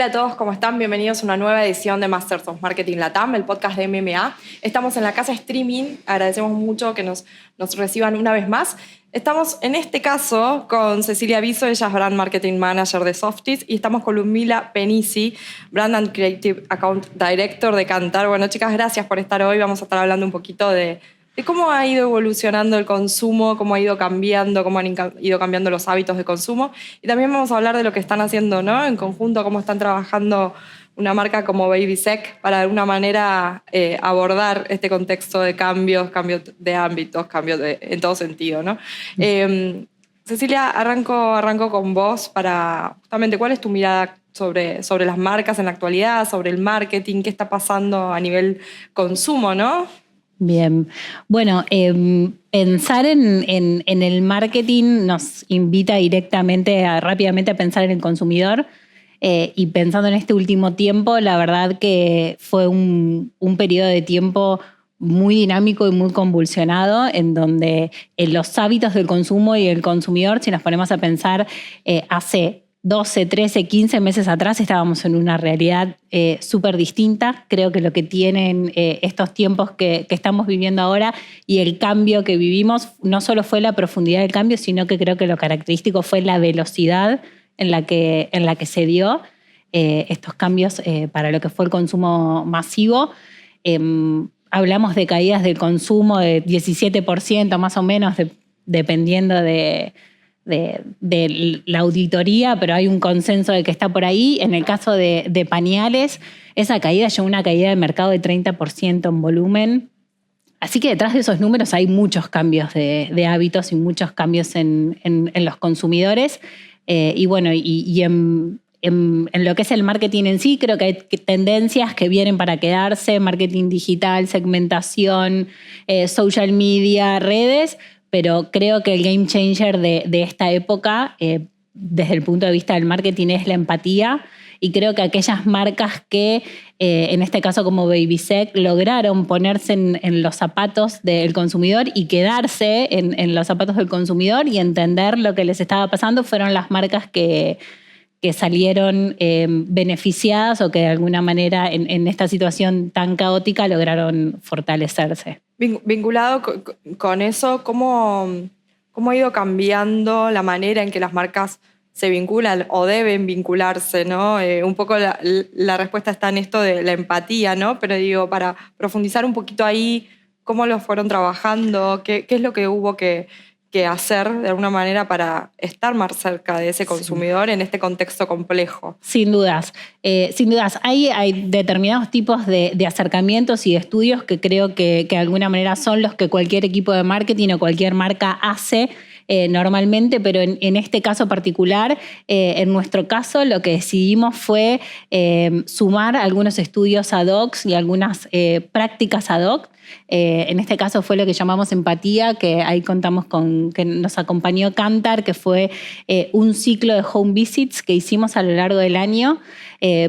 Hola a todos, ¿cómo están? Bienvenidos a una nueva edición de Masters of Marketing Latam, el podcast de MMA. Estamos en la casa streaming, agradecemos mucho que nos reciban una vez más. Estamos en este caso con Cecilia Viso, ella es Brand Marketing Manager de Softies, y estamos con Ludmila Penisi, Brand and Creative Account Director de Kantar. Bueno, chicas, gracias por estar hoy. Vamos a estar hablando un poquito de cómo ha ido evolucionando el consumo, cómo ha ido cambiando, cómo han ido cambiando los hábitos de consumo. Y también vamos a hablar de lo que están haciendo, ¿no? En conjunto, cómo están trabajando una marca como Babysec para de alguna manera abordar este contexto de cambios de ámbitos, en todo sentido, ¿no? Cecilia, arranco con vos para justamente cuál es tu mirada sobre las marcas en la actualidad, sobre el marketing, qué está pasando a nivel consumo, ¿no? Bien, bueno, pensar en el marketing nos invita directamente rápidamente a pensar en el consumidor, y pensando en este último tiempo, la verdad que fue un periodo de tiempo muy dinámico y muy convulsionado, en donde los hábitos del consumo y el consumidor, si nos ponemos a pensar hace 12, 13, 15 meses atrás estábamos en una realidad súper distinta. Creo que lo que tienen estos tiempos que estamos viviendo ahora y el cambio que vivimos no solo fue la profundidad del cambio, sino que creo que lo característico fue la velocidad en la que se dio estos cambios para lo que fue el consumo masivo. Hablamos de caídas del consumo de 17% más o menos, dependiendo de la auditoría, pero hay un consenso de que está por ahí. En el caso de pañales, esa caída llegó a una caída de mercado de 30% en volumen. Así que detrás de esos números hay muchos cambios de hábitos y muchos cambios en los consumidores. Y bueno, en lo que es el marketing en sí, creo que hay tendencias que vienen para quedarse: marketing digital, segmentación, social media, redes. Pero creo que el game changer de esta época, desde el punto de vista del marketing, es la empatía. Y creo que aquellas marcas que, en este caso como Babysec, lograron ponerse en los zapatos del consumidor y quedarse en los zapatos del consumidor y entender lo que les estaba pasando, fueron las marcas que salieron beneficiadas o que de alguna manera en esta situación tan caótica lograron fortalecerse. Vinculado con eso, ¿cómo ha ido cambiando la manera en que las marcas se vinculan o deben vincularse, ¿no? Un poco la respuesta está en esto de la empatía, ¿no? Pero digo, para profundizar un poquito ahí, ¿cómo lo fueron trabajando? ¿Qué es lo que hubo que hacer de alguna manera para estar más cerca de ese consumidor en este contexto complejo? Sin dudas. Hay determinados tipos de acercamientos y de estudios que creo que de alguna manera son los que cualquier equipo de marketing o cualquier marca hace normalmente, pero en este caso particular, en nuestro caso, lo que decidimos fue sumar algunos estudios ad hoc y algunas prácticas ad hoc. En este caso fue lo que llamamos empatía, que ahí contamos que nos acompañó Kantar, que fue un ciclo de home visits que hicimos a lo largo del año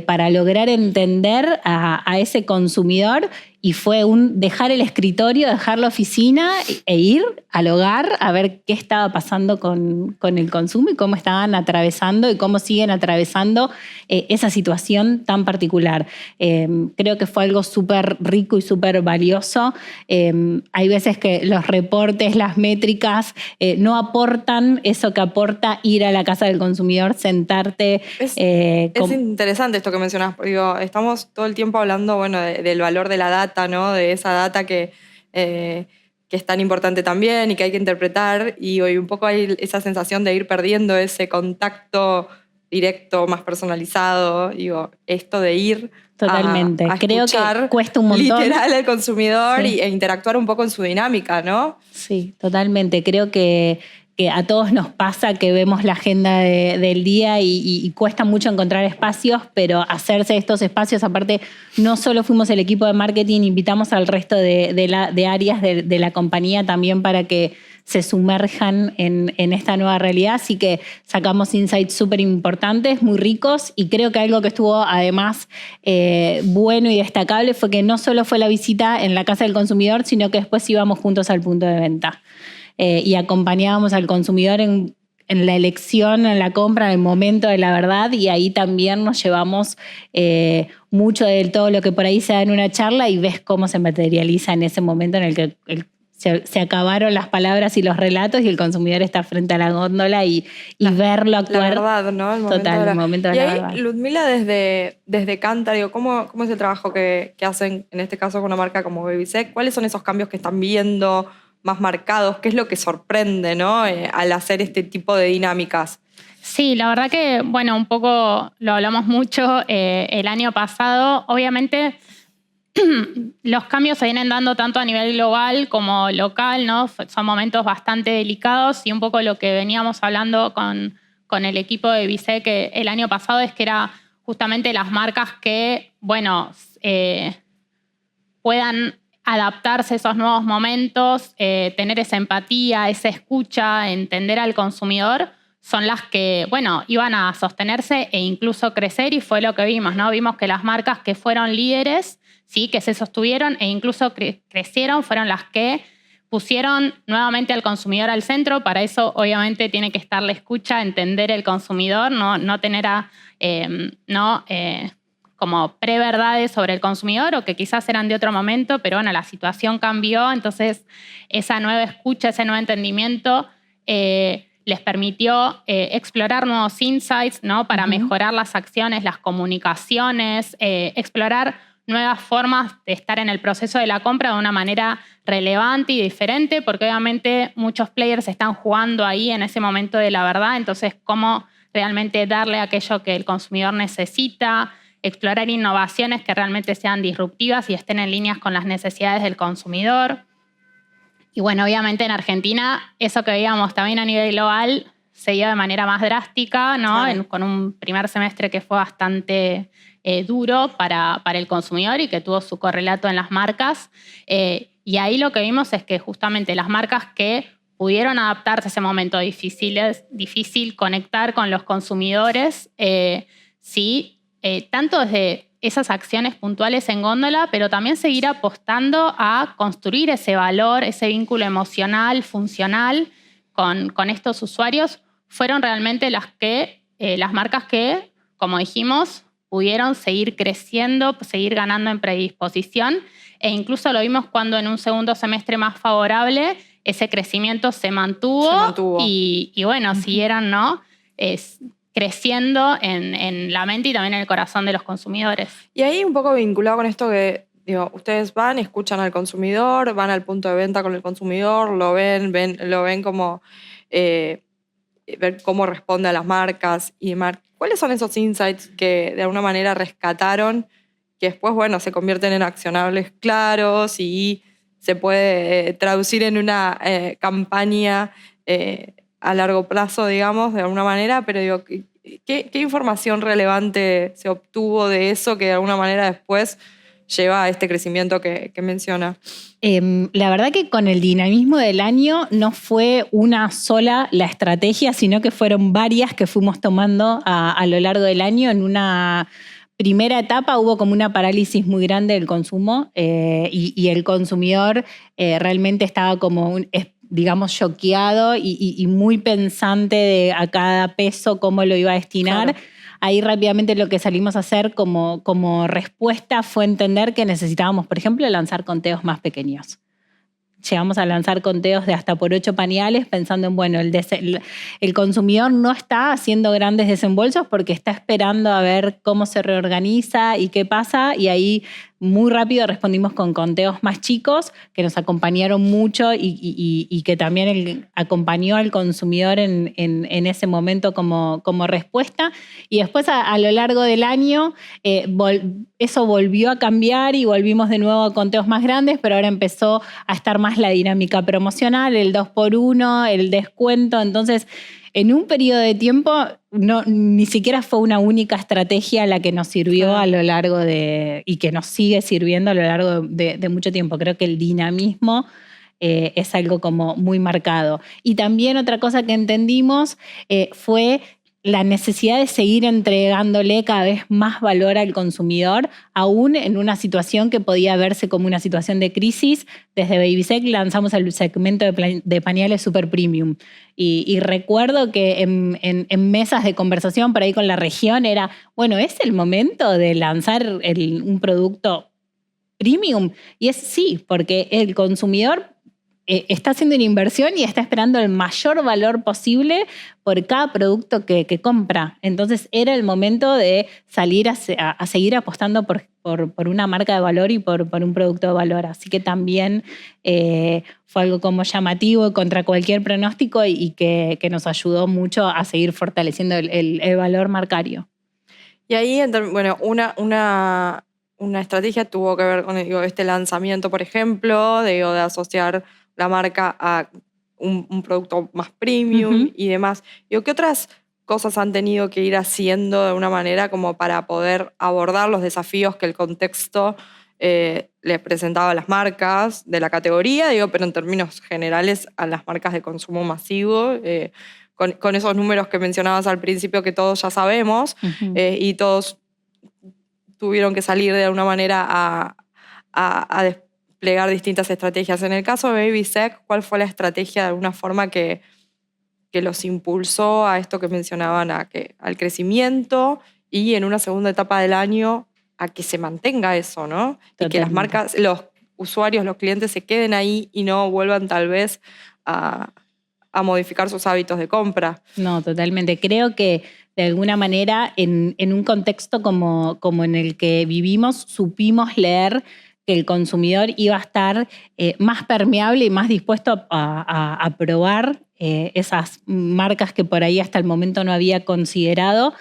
para lograr entender a ese consumidor. Y fue dejar el escritorio, dejar la oficina e ir al hogar a ver qué estaba pasando con el consumo y cómo estaban atravesando y cómo siguen atravesando esa situación tan particular. Creo que fue algo súper rico y súper valioso. Hay veces que los reportes, las métricas no aportan eso que aporta ir a la casa del consumidor, sentarte. Es interesante esto que mencionás. Digo, estamos todo el tiempo hablando, bueno, del valor de la data, ¿no? De esa data que es tan importante también y que hay que interpretar, y hoy un poco hay esa sensación de ir perdiendo ese contacto directo, más personalizado. Digo, esto de ir totalmente. a Creo escuchar que cuesta un montón literal al consumidor, sí, e interactuar un poco en su dinámica, ¿no? Sí, totalmente. Creo que a todos nos pasa que vemos la agenda del día y cuesta mucho encontrar espacios, pero hacerse estos espacios, aparte, no solo fuimos el equipo de marketing, invitamos al resto de áreas de la compañía también para que se sumerjan en esta nueva realidad. Así que sacamos insights súper importantes, muy ricos, y creo que algo que estuvo además bueno y destacable fue que no solo fue la visita en la casa del consumidor, sino que después íbamos juntos al punto de venta. Y acompañábamos al consumidor en en la elección, en la compra, en el momento de la verdad, y ahí también nos llevamos mucho de todo lo que por ahí se da en una charla y ves cómo se materializa en ese momento en el que se acabaron las palabras y los relatos y el consumidor está frente a la góndola y verlo actuar. La verdad, ¿no? El momento de la verdad. Y ahí, Ludmila, desde Canta, digo, ¿cómo es el trabajo que hacen, en este caso, con una marca como Babysec? ¿Cuáles son esos cambios que están viendo más marcados? ¿Qué es lo que sorprende, ¿no? Al hacer este tipo de dinámicas. Sí, la verdad que, bueno, un poco lo hablamos mucho el año pasado. Obviamente, los cambios se vienen dando tanto a nivel global como local, ¿no? Son momentos bastante delicados y un poco lo que veníamos hablando con el equipo de Babysec el año pasado es que era justamente las marcas que, bueno, puedan adaptarse a esos nuevos momentos, tener esa empatía, esa escucha, entender al consumidor, son las que, bueno, iban a sostenerse e incluso crecer, y fue lo que vimos, ¿no? Vimos que las marcas que fueron líderes, sí, que se sostuvieron e incluso crecieron, fueron las que pusieron nuevamente al consumidor al centro. Para eso, obviamente, tiene que estar la escucha, entender el consumidor, no tener como preverdades sobre el consumidor o que quizás eran de otro momento, pero bueno, la situación cambió, entonces esa nueva escucha, ese nuevo entendimiento les permitió explorar nuevos insights, ¿no? Para mejorar las acciones, las comunicaciones, explorar nuevas formas de estar en el proceso de la compra de una manera relevante y diferente, porque obviamente muchos players están jugando ahí en ese momento de la verdad, entonces cómo realmente darle aquello que el consumidor necesita, explorar innovaciones que realmente sean disruptivas y estén en líneas con las necesidades del consumidor. Y bueno, obviamente en Argentina, eso que veíamos también a nivel global se dio de manera más drástica, ¿no? Claro. Con un primer semestre que fue bastante duro para el consumidor y que tuvo su correlato en las marcas. Y ahí lo que vimos es que justamente las marcas que pudieron adaptarse a ese momento difícil conectar con los consumidores, sí, tanto desde esas acciones puntuales en góndola, pero también seguir apostando a construir ese valor, ese vínculo emocional, funcional con estos usuarios, fueron realmente las marcas que, como dijimos, pudieron seguir creciendo, seguir ganando en predisposición, e incluso lo vimos cuando en un segundo semestre más favorable ese crecimiento se mantuvo. Y bueno, siguieron, ¿no? Creciendo en la mente y también en el corazón de los consumidores. Y ahí un poco vinculado con esto que, digo, ustedes van, escuchan al consumidor, van al punto de venta con el consumidor, lo ven como ver cómo responde a las marcas y demás. ¿Cuáles son esos insights que de alguna manera rescataron que después, bueno, se convierten en accionables claros y se puede traducir en una campaña a largo plazo, digamos, de alguna manera? Pero digo, ¿qué información relevante se obtuvo de eso que de alguna manera después lleva a este crecimiento que menciona? La verdad que con el dinamismo del año no fue una sola la estrategia, sino que fueron varias que fuimos tomando a lo largo del año. En una primera etapa hubo como una parálisis muy grande del consumo y el consumidor realmente estaba como digamos, choqueado y muy pensante de a cada peso cómo lo iba a destinar. Claro. Ahí rápidamente lo que salimos a hacer como respuesta fue entender que necesitábamos, por ejemplo, lanzar conteos más pequeños. Llegamos a lanzar conteos de hasta por 8 pañales pensando en, bueno, el consumidor no está haciendo grandes desembolsos porque está esperando a ver cómo se reorganiza y qué pasa, y ahí muy rápido respondimos con conteos más chicos que nos acompañaron mucho y que también acompañó al consumidor en ese momento como respuesta. Y después a lo largo del año eso volvió a cambiar y volvimos de nuevo a conteos más grandes, pero ahora empezó a estar más la dinámica promocional, el 2x1, el descuento. Entonces, en un periodo de tiempo, ni siquiera fue una única estrategia la que nos sirvió a lo largo y que nos sigue sirviendo a lo largo de mucho tiempo. Creo que el dinamismo es algo como muy marcado. Y también otra cosa que entendimos fue la necesidad de seguir entregándole cada vez más valor al consumidor, aún en una situación que podía verse como una situación de crisis. Desde Babysec lanzamos el segmento de pañales super premium. Y recuerdo que en mesas de conversación por ahí con la región era, bueno, ¿es el momento de lanzar un producto premium? Y es sí, porque el consumidor está haciendo una inversión y está esperando el mayor valor posible por cada producto que compra. Entonces era el momento de salir a seguir apostando por una marca de valor y por un producto de valor. Así que también fue algo como llamativo contra cualquier pronóstico y que nos ayudó mucho a seguir fortaleciendo el valor marcario. Y ahí, bueno, una estrategia tuvo que ver con este lanzamiento, por ejemplo, de asociar la marca a un producto más premium y demás. ¿Qué otras cosas han tenido que ir haciendo de una manera como para poder abordar los desafíos que el contexto les presentaba a las marcas de la categoría, pero en términos generales a las marcas de consumo masivo, con esos números que mencionabas al principio que todos ya sabemos, y todos tuvieron que salir de alguna manera a desplegar distintas estrategias? En el caso de Babysec, ¿cuál fue la estrategia de alguna forma que los impulsó a esto que mencionaban, al crecimiento, y en una segunda etapa del año a que se mantenga eso, ¿no? Totalmente. Y que las marcas, los usuarios, los clientes se queden ahí y no vuelvan tal vez a modificar sus hábitos de compra? No, totalmente. Creo que de alguna manera en un contexto como en el que vivimos, supimos leer que el consumidor iba a estar más permeable y más dispuesto a probar esas marcas que por ahí hasta el momento no había considerado,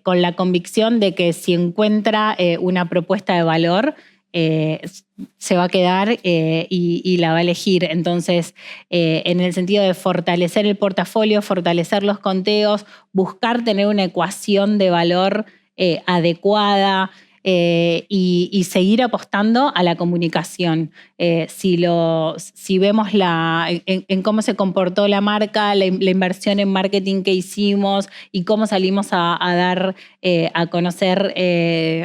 con la convicción de que si encuentra una propuesta de valor, se va a quedar y la va a elegir. Entonces, en el sentido de fortalecer el portafolio, fortalecer los conteos, buscar tener una ecuación de valor adecuada, y seguir apostando a la comunicación. Si vemos en cómo se comportó la marca, la inversión en marketing que hicimos y cómo salimos a dar a conocer,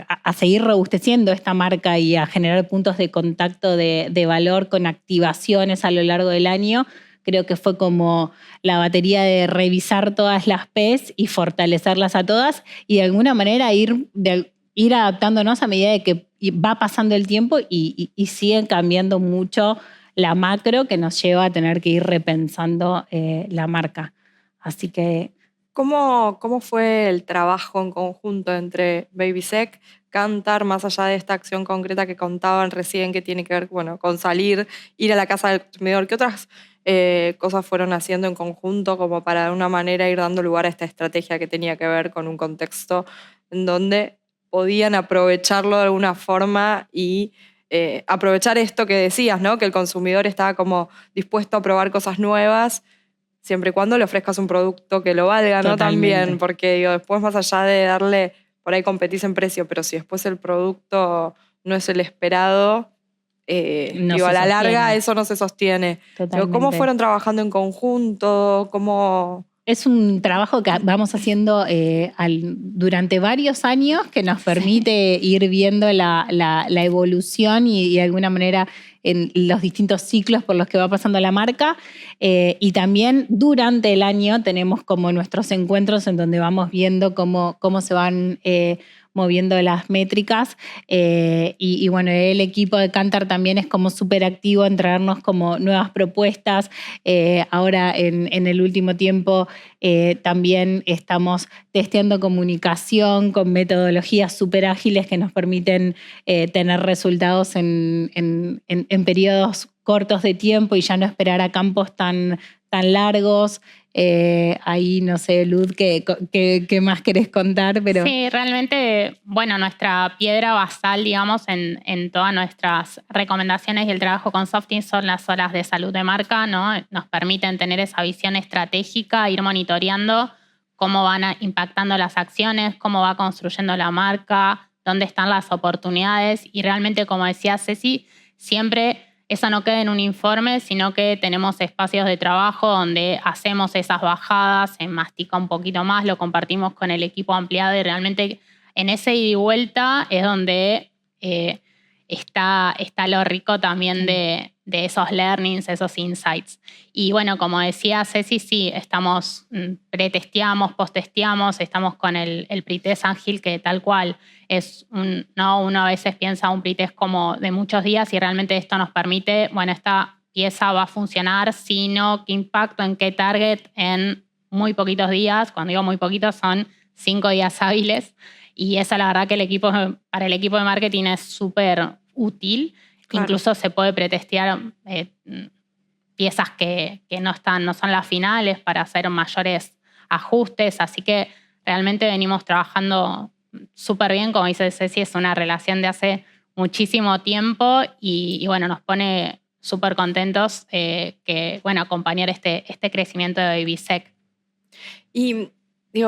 a seguir robusteciendo esta marca y a generar puntos de contacto de valor con activaciones a lo largo del año, creo que fue como la batería de revisar todas las P's y fortalecerlas a todas y de alguna manera ir adaptándonos a medida de que va pasando el tiempo y sigue cambiando mucho la macro, que nos lleva a tener que ir repensando la marca. Así que... ¿Cómo fue el trabajo en conjunto entre Babysec, Kantar, más allá de esta acción concreta que contaban recién, que tiene que ver, bueno, con ir a la casa del consumidor? ¿Qué otras cosas fueron haciendo en conjunto como para de alguna manera ir dando lugar a esta estrategia que tenía que ver con un contexto en donde podían aprovecharlo de alguna forma y aprovechar esto que decías, ¿no? Que el consumidor estaba como dispuesto a probar cosas nuevas, siempre y cuando le ofrezcas un producto que lo valga, ¿no? También, porque después, más allá de darle, por ahí competís en precio, pero si después el producto no es el esperado, a la larga eso no se sostiene. ¿Cómo fueron trabajando en conjunto? Es un trabajo que vamos haciendo durante varios años que nos permite ir viendo la evolución y de alguna manera en los distintos ciclos por los que va pasando la marca. Y también durante el año tenemos como nuestros encuentros en donde vamos viendo cómo se van moviendo las métricas. Y bueno, el equipo de Kantar también es como súper activo en traernos como nuevas propuestas. Ahora en el último tiempo también estamos testeando comunicación con metodologías súper ágiles que nos permiten tener resultados en periodos cortos de tiempo y ya no esperar a campos tan largos. Ahí no sé, Luz, ¿qué más querés contar? Pero... Sí, realmente, bueno, nuestra piedra basal, digamos, en todas nuestras recomendaciones y el trabajo con Softein son las horas de salud de marca, ¿no? Nos permiten tener esa visión estratégica, ir monitoreando cómo van impactando las acciones, cómo va construyendo la marca, dónde están las oportunidades y realmente, como decía Ceci, siempre eso no queda en un informe, sino que tenemos espacios de trabajo donde hacemos esas bajadas, se mastica un poquito más, lo compartimos con el equipo ampliado y realmente en ese ida y vuelta es donde está lo rico también de esos learnings, esos insights. Y bueno, como decía Ceci, sí, estamos pretesteamos, posttesteamos, estamos con el pretest ágil que tal cual es ¿no? Uno a veces piensa un pretest como de muchos días y realmente esto nos permite, bueno, esta pieza va a funcionar, sino qué impacto, en qué target en muy poquitos días. Cuando digo muy poquitos son 5 días hábiles. Y esa la verdad que para el equipo de marketing es súper útil. Claro. Incluso se puede pretestear piezas que no son las finales para hacer mayores ajustes. Así que realmente venimos trabajando súper bien. Como dice Ceci, es una relación de hace muchísimo tiempo y bueno, nos pone súper contentos acompañar este crecimiento de BabySec. Y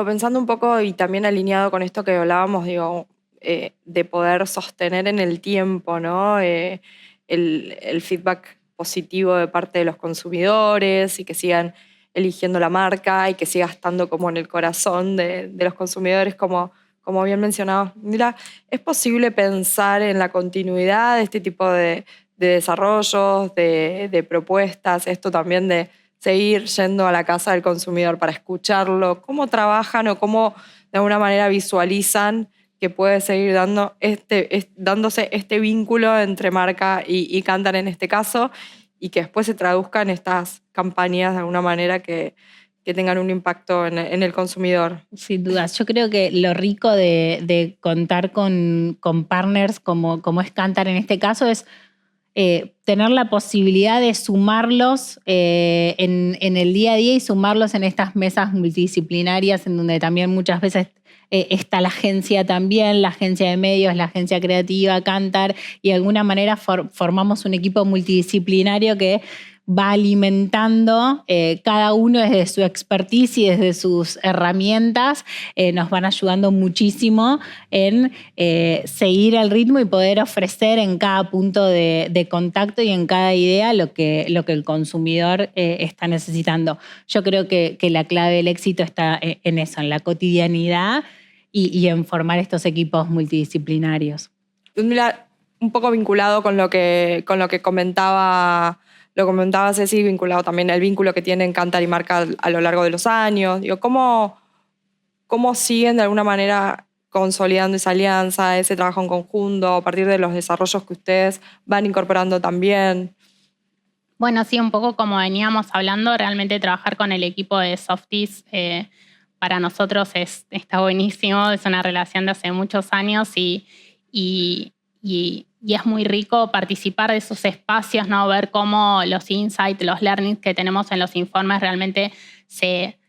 pensando un poco y también alineado con esto que hablábamos, de poder sostener en el tiempo, ¿no? El feedback positivo de parte de los consumidores y que sigan eligiendo la marca y que siga estando como en el corazón de los consumidores, como bien mencionado. Mira, ¿es posible pensar en la continuidad de este tipo de desarrollos, de propuestas, esto también de seguir yendo a la casa del consumidor para escucharlo? ¿Cómo trabajan o cómo de alguna manera visualizan que puede seguir dándose este vínculo entre marca y Kantar en este caso y que después se traduzcan estas campañas de alguna manera que tengan un impacto en el consumidor? Sin dudas. Yo creo que lo rico de contar con partners como es Kantar en este caso es tener la posibilidad de sumarlos en el día a día y sumarlos en estas mesas multidisciplinarias en donde también muchas veces está la agencia también, la agencia de medios, la agencia creativa, Kantar, y de alguna manera formamos un equipo multidisciplinario que va alimentando cada uno desde su expertise y desde sus herramientas, nos van ayudando muchísimo en seguir el ritmo y poder ofrecer en cada punto de contacto y en cada idea lo que el consumidor está necesitando. Yo creo que la clave del éxito está en eso, en la cotidianidad y en formar estos equipos multidisciplinarios. Mira, un poco vinculado con lo que comentaba Ceci, vinculado también al vínculo que tienen Kantar y marca a lo largo de los años. ¿Cómo siguen de alguna manera consolidando esa alianza, ese trabajo en conjunto, a partir de los desarrollos que ustedes van incorporando también? Bueno, sí, un poco como veníamos hablando, realmente trabajar con el equipo de Softies para nosotros está buenísimo, es una relación de hace muchos años y es muy rico participar de esos espacios, ¿no? Ver cómo los insights, los learnings que tenemos en los informes realmente se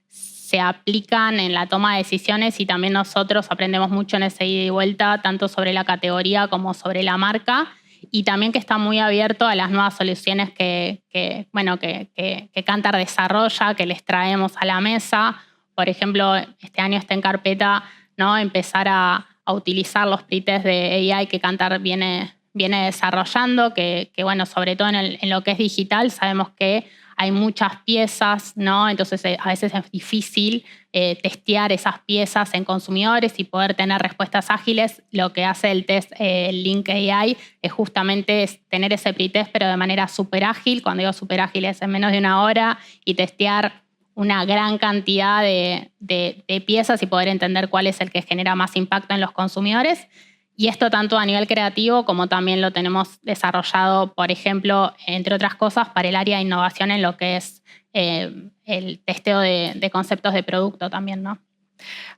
aplican en la toma de decisiones y también nosotros aprendemos mucho en ese ida y vuelta, tanto sobre la categoría como sobre la marca, y también que está muy abierto a las nuevas soluciones que Kantar desarrolla, que les traemos a la mesa. Por ejemplo, este año está en carpeta, ¿no? Empezar a utilizar los pretests de AI que Kantar viene desarrollando, que bueno, sobre todo en lo que es digital, sabemos que hay muchas piezas, ¿no? Entonces a veces es difícil testear esas piezas en consumidores y poder tener respuestas ágiles. Lo que hace el test Link AI es justamente tener ese pretest, pero de manera súper ágil. Cuando digo súper ágil es en menos de una hora y testear una gran cantidad de piezas y poder entender cuál es el que genera más impacto en los consumidores. Y esto tanto a nivel creativo como también lo tenemos desarrollado, por ejemplo, entre otras cosas, para el área de innovación en lo que es el testeo de conceptos de producto también, ¿no?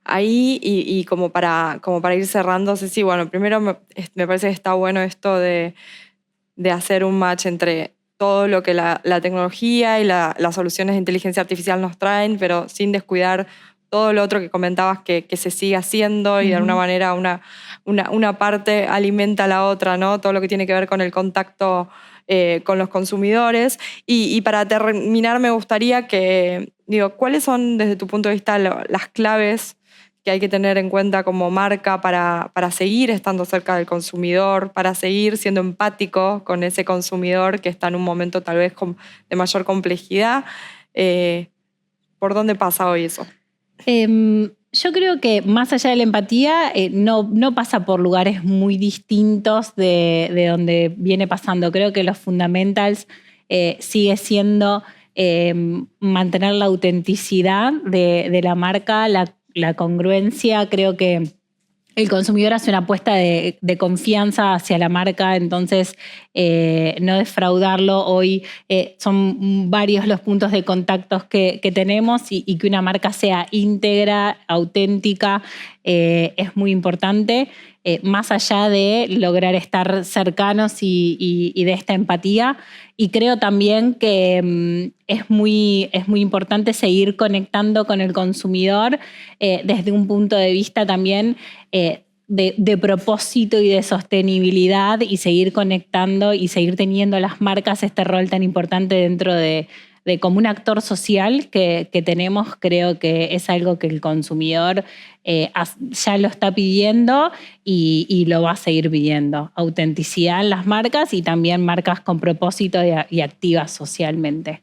Ahí, y como para ir cerrando, Ceci, bueno, primero me parece que está bueno esto de hacer un match entre todo lo que la tecnología y las soluciones de inteligencia artificial nos traen, pero sin descuidar todo lo otro que comentabas que se sigue haciendo y de alguna manera una parte alimenta a la otra, ¿no? Todo lo que tiene que ver con el contacto con los consumidores. Y para terminar me gustaría ¿cuáles son desde tu punto de vista las claves que hay que tener en cuenta como marca para seguir estando cerca del consumidor, para seguir siendo empático con ese consumidor que está en un momento tal vez de mayor complejidad? ¿Por dónde pasa hoy eso? Yo creo que más allá de la empatía, no pasa por lugares muy distintos de donde viene pasando. Creo que los fundamentals sigue siendo mantener la autenticidad de la marca, la congruencia. Creo que el consumidor hace una apuesta de confianza hacia la marca, entonces no defraudarlo. Hoy son varios los puntos de contactos que tenemos y que una marca sea íntegra, auténtica, es muy importante, más allá de lograr estar cercanos y de esta empatía. Y creo también que es muy importante seguir conectando con el consumidor desde un punto de vista también de propósito y de sostenibilidad, y seguir conectando y seguir teniendo las marcas este rol tan importante dentro de como un actor social que tenemos. Creo que es algo que el consumidor ya lo está pidiendo y lo va a seguir pidiendo. Autenticidad en las marcas y también marcas con propósito y activas socialmente.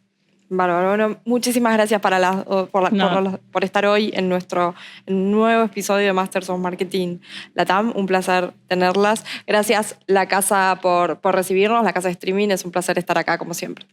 Bárbaro. Bueno, muchísimas gracias por estar hoy en nuestro nuevo episodio de Masters of Marketing Latam. Un placer tenerlas. Gracias, La Casa, por recibirnos. La Casa de Streaming, es un placer estar acá como siempre.